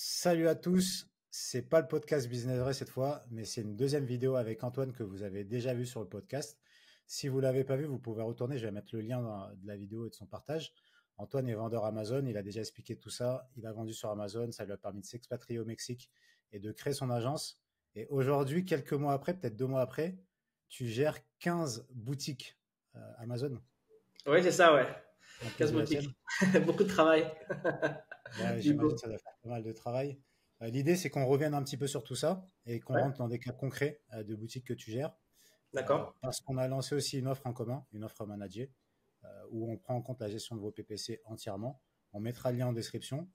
Salut à tous, c'est pas le podcast Business Vrai cette fois, mais c'est une deuxième vidéo avec Antoine que vous avez déjà vu sur le podcast. Si vous l'avez pas vu, vous pouvez retourner, je vais mettre le lien de la vidéo et de son partage. Antoine est vendeur Amazon, il a déjà expliqué tout ça, il a vendu sur Amazon, ça lui a permis de s'expatrier au Mexique et de créer son agence. Et aujourd'hui, quelques mois après, peut-être 2 mois après, tu gères 15 boutiques Amazon, Oui, c'est ça, ouais. en plus 15 de la tienne. boutiques. Beaucoup de travail. Ouais, Du j'imagine coup. que ça doit faire pas mal de travail. L'idée, c'est qu'on revienne un petit peu sur tout ça et qu'on Ouais, rentre dans des cas concrets de boutiques que tu gères. d'accord. Parce qu'on a lancé aussi une offre en commun, une offre managée, où on prend en compte la gestion de vos PPC entièrement. On mettra le lien en description.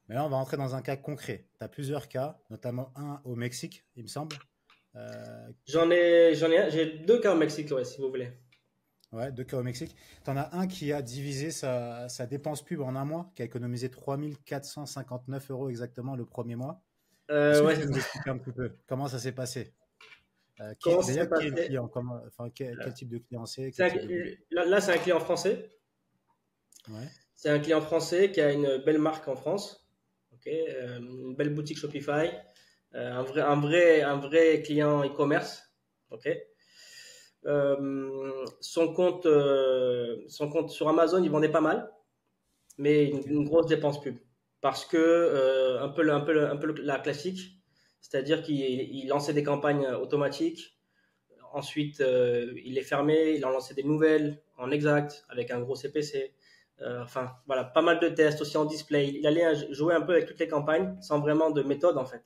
Mais là, on va rentrer dans un cas concret. Tu as plusieurs cas, notamment un au Mexique, il me semble. Euh, J'ai deux cas au Mexique, ouais, si vous voulez. ouais, 2 cas au Mexique. Tu en as un qui a divisé sa dépense pub en un mois, qui a économisé 3 459 € exactement le premier mois. Est-ce que Ouais, tu c'est peux nous ça. expliquer un petit peu comment ça s'est passé? Comment ça Déjà, s'est qui est le passé? client? Enfin, quel type de client c'est? C'est Quel un- type de boutique? Là, c'est un client français. Ouais, C'est un client français qui a une belle marque en France. Ok, une belle boutique Shopify. Un vrai client e-commerce. Ok. Son compte sur Amazon, il vendait pas mal, mais une, ok, une grosse dépense pub. Parce que, la classique, c'est-à-dire qu'il lançait des campagnes automatiques, ensuite il les fermait, il en lançait des nouvelles en exact, avec un gros CPC. Enfin, voilà, pas mal de tests aussi en display. Il allait jouer un peu avec toutes les campagnes, sans vraiment de méthode en fait.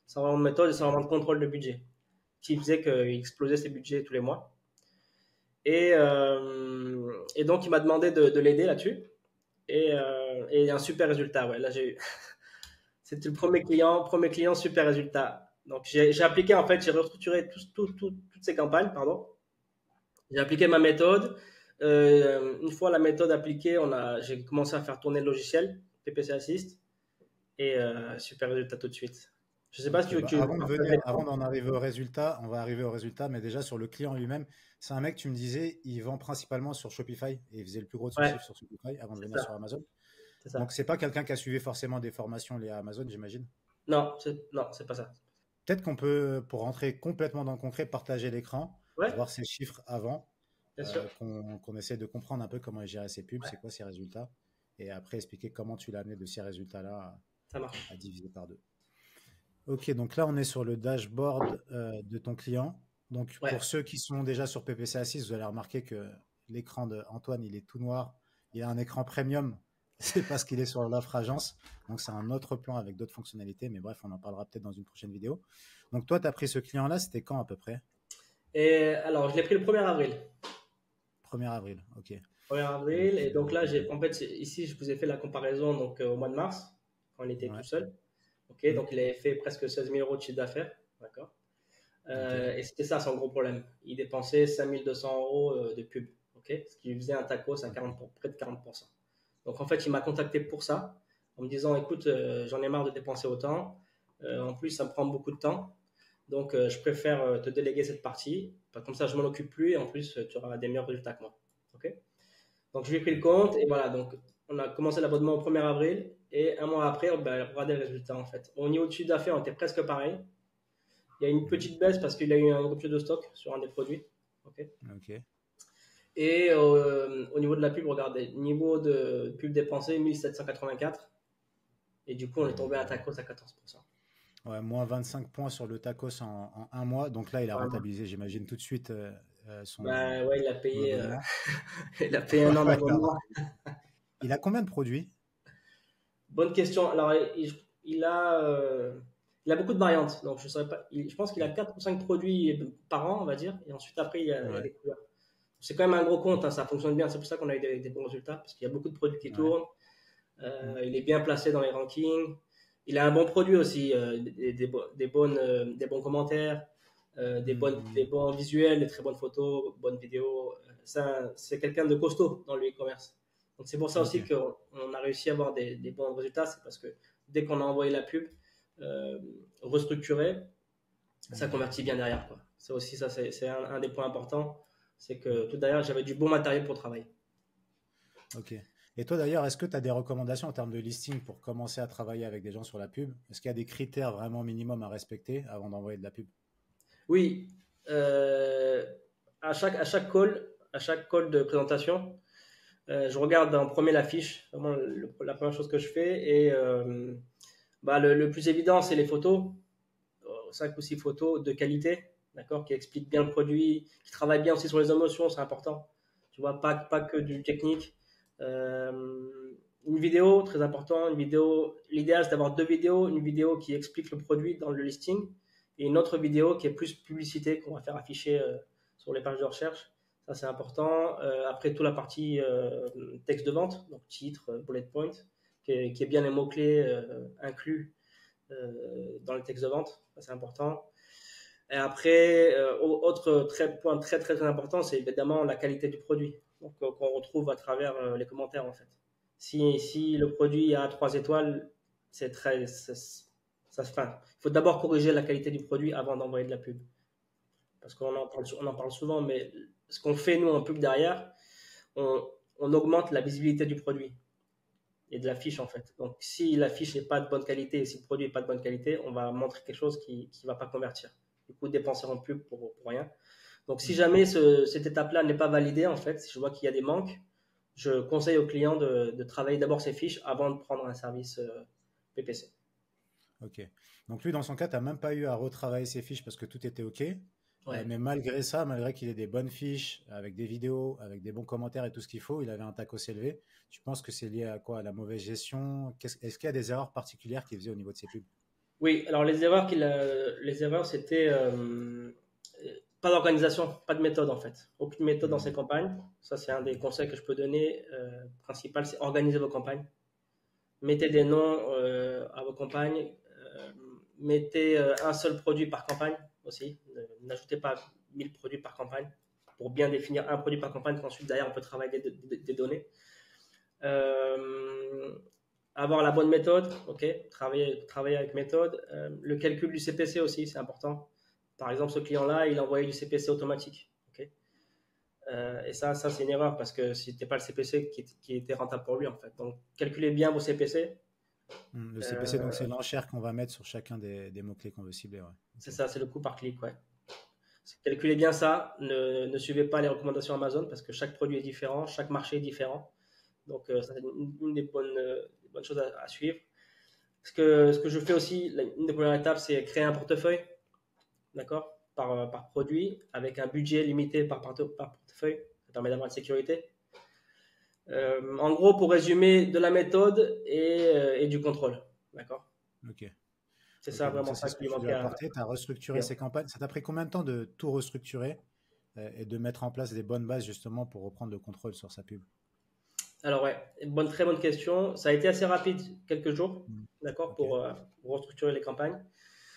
Sans vraiment de méthode et sans vraiment de contrôle de budget. Ce qui faisait qu'il explosait ses budgets tous les mois. Et donc, il m'a demandé de l'aider là-dessus. Et un super résultat. Ouais, là, c'était le premier client, super résultat. Donc, j'ai appliqué, en fait, j'ai restructuré toutes ces campagnes, pardon. J'ai appliqué ma méthode. Une fois la méthode appliquée, j'ai commencé à faire tourner le logiciel, PPC Assist, et super résultat tout de suite. Je sais pas si ok. tu veux que Bah, tu partages avant l'écran. d'en arriver au résultat, on va arriver au résultat, mais déjà sur le client lui-même, c'est un mec, tu me disais, il vend principalement sur Shopify et il faisait le plus gros de son Ouais, chiffre sur Shopify avant de c'est venir ça, sur Amazon. c'est Donc, ça. c'est pas quelqu'un qui a suivi forcément des formations liées à Amazon, j'imagine. Non, c'est pas ça. Peut-être qu'on peut, pour rentrer complètement dans le concret, partager l'écran, Ouais, voir ses chiffres avant, bien sûr. qu'on essaie de comprendre un peu comment il gérait ses pubs, c'est quoi ses résultats, et après expliquer comment tu l'as amené de ces résultats-là Ça marche. à diviser par deux. Ok, donc là on est sur le dashboard de ton client. Donc pour Ouais. ceux qui sont déjà sur PPC Assist, vous allez remarquer que l'écran de Antoine il est tout noir. Il a un écran premium, c'est parce qu'il est sur l'offre agence. Donc c'est un autre plan avec d'autres fonctionnalités, mais bref, on en parlera peut-être dans une prochaine vidéo. Donc toi, tu as pris ce client-là, c'était quand à peu près? Et alors, je l'ai pris le 1er avril. 1er avril, ok. 1er Donc, avril. Et donc là, en fait, ici, je vous ai fait la comparaison donc, au mois de mars, quand il était tout ouais, seul. Ok, hmm, donc il avait fait presque 16 000 euros de chiffre d'affaires. D'accord. ok, Et c'était ça son gros problème. Il dépensait 5 200 euros de pub. Ok, ce qui lui faisait un tacos à ok. près de 40%. Donc en fait, il m'a contacté pour ça, en me disant écoute, j'en ai marre de dépenser autant. En plus, ça me prend beaucoup de temps. Donc, je préfère te déléguer cette partie. Comme ça, je m'en occupe plus et en plus, tu auras des meilleurs résultats que moi. Ok. Donc, je lui ai pris le Ok. compte et voilà. Donc, on a commencé l'abonnement au 1er avril et un mois après, ben, regardez le résultat en fait. Au niveau de chiffre d'affaires, on était presque pareil. Il y a une Mhm. petite baisse parce qu'il a eu une rupture de stock sur un des produits. Ok. Ok. Et au niveau de la pub, regardez, niveau de pub dépensé 1784 et du coup, on est tombé à tacos à 14%. Ouais, moins 25 points sur le tacos en un mois. Donc là, il a Vraiment. rentabilisé, j'imagine, tout de suite Ben ouais, son abonnement. il a payé un an Ouais, d'abonnement. il a combien de produits? Bonne question. Alors, il a, euh, il a beaucoup de variantes. Donc, je saurais pas. Je pense qu'il a Ok. 4 ou 5 produits par an, on va dire. Et ensuite, après, il y a Ouais. des couleurs. C'est quand même un gros compte, hein, ça fonctionne bien. C'est pour ça qu'on a eu des bons résultats. Parce qu'il y a beaucoup de produits qui Ouais. tournent. Mm. Il est bien placé dans les rankings. Il a un bon produit aussi. Des bons commentaires. Des Mm. bons visuels, des très bonnes photos, bonnes vidéos. C'est quelqu'un de costaud dans le e-commerce. Donc c'est pour ça Ok. aussi qu'on a réussi à avoir des bons résultats. C'est parce que dès qu'on a envoyé la pub, euh, restructurée, ça Mm. convertit bien derrière, quoi. C'est aussi ça, c'est un des points importants. C'est Mm. que tout derrière, j'avais du bon matériel pour travailler. Ok. Et toi d'ailleurs, est-ce que tu as des recommandations en termes de listing pour commencer à travailler avec des gens sur la pub? Est-ce qu'il y a des critères vraiment minimum à respecter avant d'envoyer de la pub? Oui, euh, à chaque call de présentation, je regarde en premier l'affiche, vraiment la première chose que je fais. Et bah, le plus évident, c'est les photos, 5 ou 6 photos de qualité, d'accord, qui expliquent bien le produit, qui travaillent bien aussi sur les émotions, c'est important. Tu vois, pas que du technique. Une vidéo, très important, une vidéo, l'idéal c'est d'avoir deux vidéos, une vidéo qui explique le produit dans le listing et une autre vidéo qui est plus publicité qu'on va faire afficher sur les pages de recherche. Ça c'est important. Après, toute la partie texte de vente, donc titre, bullet point, qui est bien les mots-clés inclus dans le texte de vente, ça, c'est important. Et après, autre point très, très, très important, c'est évidemment la qualité du produit, donc qu'on retrouve à travers les commentaires en fait. Si le produit a 3 étoiles, c'est très, ça se fait. Il faut d'abord corriger la qualité du produit avant d'envoyer de la pub. Parce on en parle souvent, mais ce qu'on fait nous en pub derrière, on, on augmente la visibilité du produit et de la fiche en fait. Donc si la fiche n'est pas de bonne qualité et si le produit n'est pas de bonne qualité, on va montrer quelque chose qui ne va pas convertir. Du coup, dépenser en pub pour rien. Donc si Hmm. jamais cette étape-là n'est pas validée, en fait, si je vois qu'il y a des manques, je conseille au client de travailler d'abord ses fiches avant de prendre un service PPC. Ok. Donc lui, dans son cas, tu n'as même pas eu à retravailler ses fiches parce que tout était ok. Ouais. Mais malgré ça, malgré qu'il ait des bonnes fiches, avec des vidéos, avec des bons commentaires et tout ce qu'il faut, il avait un tacos élevé. Tu penses que c'est lié à quoi? À la mauvaise gestion? Est-ce qu'il y a des erreurs particulières qu'il faisait au niveau de ses pubs? Oui, alors les erreurs, c'était pas d'organisation, pas de méthode en fait. Aucune méthode dans ces Hmm. campagnes. Ça, c'est un des conseils que je peux donner. Principal, c'est organiser vos campagnes. Mettez des noms à vos campagnes. Mettez un seul produit par campagne aussi. N'ajoutez pas 1000 produits par campagne pour bien définir un produit par campagne qu'ensuite derrière on peut travailler des données. Euh, Avoir la bonne méthode, ok, travailler avec méthode. Le calcul du CPC aussi, c'est important. Par exemple, ce client-là, il a envoyé du CPC automatique. Ok. Et ça c'est une erreur parce que c'était pas le CPC qui était rentable pour lui en fait. Donc, calculez bien vos CPC. Le CPC, donc Euh, c'est l'enchère qu'on va mettre sur chacun des mots-clés qu'on veut cibler. Ouais. c'est Ok. ça, c'est le coût par clic, ouais. Calculez bien ça. Ne suivez pas les recommandations Amazon parce que chaque produit est différent, chaque marché est différent. Donc, ça, c'est une des bonnes choses à suivre. Ce que je fais aussi, une des premières étapes, c'est créer un portefeuille, d'accord, par produit, avec un budget limité par portefeuille. Ça permet d'avoir une sécurité. En gros, pour résumer, de la méthode et du contrôle, d'accord. Ok. C'est Ok. ça Donc vraiment ça, c'est ça ce que qui tu lui manquait as à apporté. Tu as restructuré client. ces campagnes. Ça t'a pris combien de temps de tout restructurer et de mettre en place des bonnes bases justement pour reprendre le contrôle sur sa pub? Alors ouais, très bonne question. Ça a été assez rapide, quelques jours, Hmm. d'accord, Ok. pour restructurer les campagnes.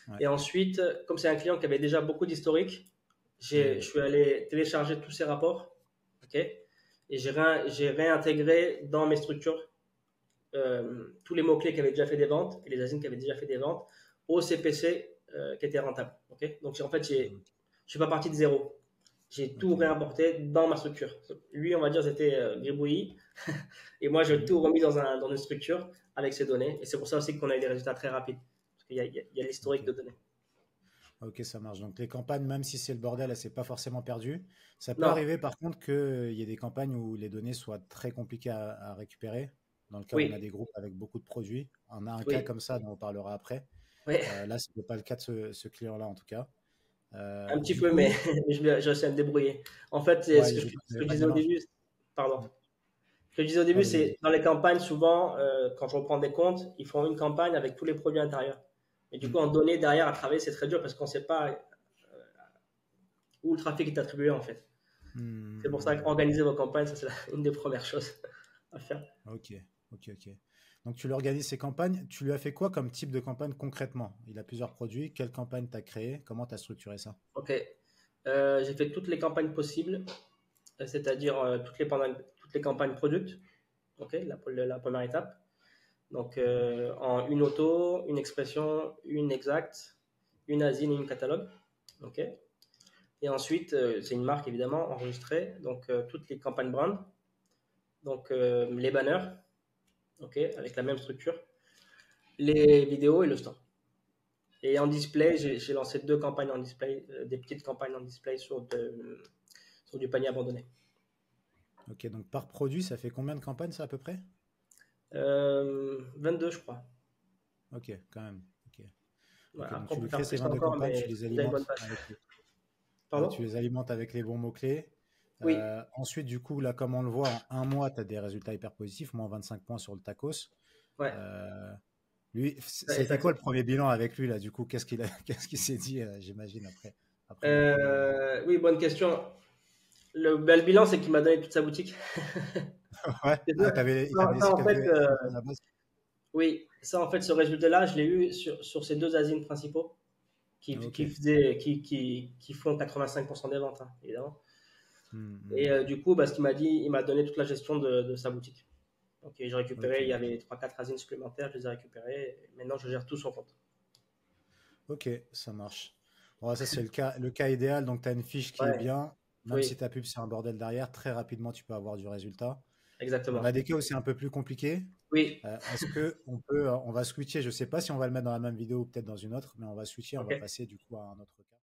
Ouais. Et ensuite, comme c'est un client qui avait déjà beaucoup d'historique, je Hmm. suis allé télécharger tous ces rapports, ok, et j'ai réintégré dans mes structures tous les mots-clés qui avaient déjà fait des ventes et les asines qui avaient déjà fait des ventes au CPC qui était rentable. Ok. Donc en fait, je Hmm. ne suis pas parti de zéro. J'ai tout Ok. réimporté dans ma structure. Lui, on va dire, c'était gribouillis. Et moi, j'ai Hmm. tout remis dans une structure avec ces données. Et c'est pour ça aussi qu'on a eu des résultats très rapides. Parce qu'il y a l'historique Ok. de données. Ok, ça marche. Donc les campagnes, même si c'est le bordel, elle s'est pas forcément perdue. Ça peut Non, arriver par contre qu'il y ait des campagnes où les données soient très compliquées à récupérer. Dans le cas où on a oui, des groupes avec beaucoup de produits. On a un cas oui, comme ça dont on parlera après. oui. Là, ce n'est pas le cas de ce client-là en tout cas. Un petit Du peu, mais coup, j'ai réussi à me débrouiller. En fait, c'est ouais, ce il que n'y avait je pas de disais au mélange. début. Pardon. Hmm. Ce que je disais au Ah, début, vas-y, vas-y. c'est dans les campagnes, souvent, quand je reprends des comptes, ils font une campagne avec tous les produits intérieurs. Et du Hmm. coup, en données derrière à travailler, c'est très dur parce qu'on ne sait pas où le trafic est attribué en fait. C'est pour ça Hmm. qu'organiser vos campagnes, ça c'est une des premières choses à faire. Ok, ok, ok. Donc tu lui organises ses campagnes. Tu lui as fait quoi comme type de campagne concrètement? Il a plusieurs produits. Quelle campagne tu as créé? Comment tu as structuré ça? Ok. J'ai fait toutes les campagnes possibles, c'est-à-dire toutes les campagnes product. Ok, la première étape. Donc, en une auto, une expression, une exact, une asine et une catalogue. Ok. Et ensuite, c'est une marque évidemment enregistrée. Donc, toutes les campagnes brand. donc les banners, ok, avec la même structure, les vidéos et le store. Et en display, j'ai lancé 2 campagnes en display, des petites campagnes en display sur du panier abandonné. Ok, donc par produit, ça fait combien de campagnes, ça, à peu près? 22, je crois. Ok, quand même. Ok. Ok, Voilà. donc Après, on tu peut les crées, faire ces plus 22 encore, campagnes, mais tu les c'est déjà une bonne alimentes page. avec les, ouais, tu Pardon? les alimentes avec les bons mots-clés. Oui. Ensuite, du coup, là, comme on le voit, en un mois, tu as des résultats hyper positifs, moins 25 points sur le tacos. Ouais. Euh, Lui, Ouais, ça a été quoi le exactement. premier bilan avec lui, là, du coup? Qu'est-ce qu'il s'est dit, j'imagine, après le premier. Oui, bonne question. Le bilan, c'est qu'il m'a donné toute sa boutique. Ouais, C'est ah, ça. il t'avait laissé En fait, quelques à la base. oui, ça, en fait, ce résultat-là, je l'ai eu sur ces 2 asines principaux Ok. qui font 85% des ventes, hein, évidemment. Hmm, Et hmm. du coup, bah, ce qu'il m'a dit, il m'a donné toute la gestion de sa boutique. Donc, j'ai récupéré, il y Ok. avait 3-4 asines supplémentaires, je les ai récupérées. Maintenant, je gère tout son compte. Ok, ça marche. Bon, ça, c'est le cas idéal. Donc, tu as une fiche qui est Ouais, bien. Même si oui, ta pub, c'est un bordel derrière, très rapidement, tu peux avoir du résultat. On a exactement. des cas où c'est un peu plus compliqué. Oui, Est-ce que on va switcher? Je sais pas si on va le mettre dans la même vidéo ou peut-être dans une autre, mais on va switcher, on va ok. passer du coup à un autre cas.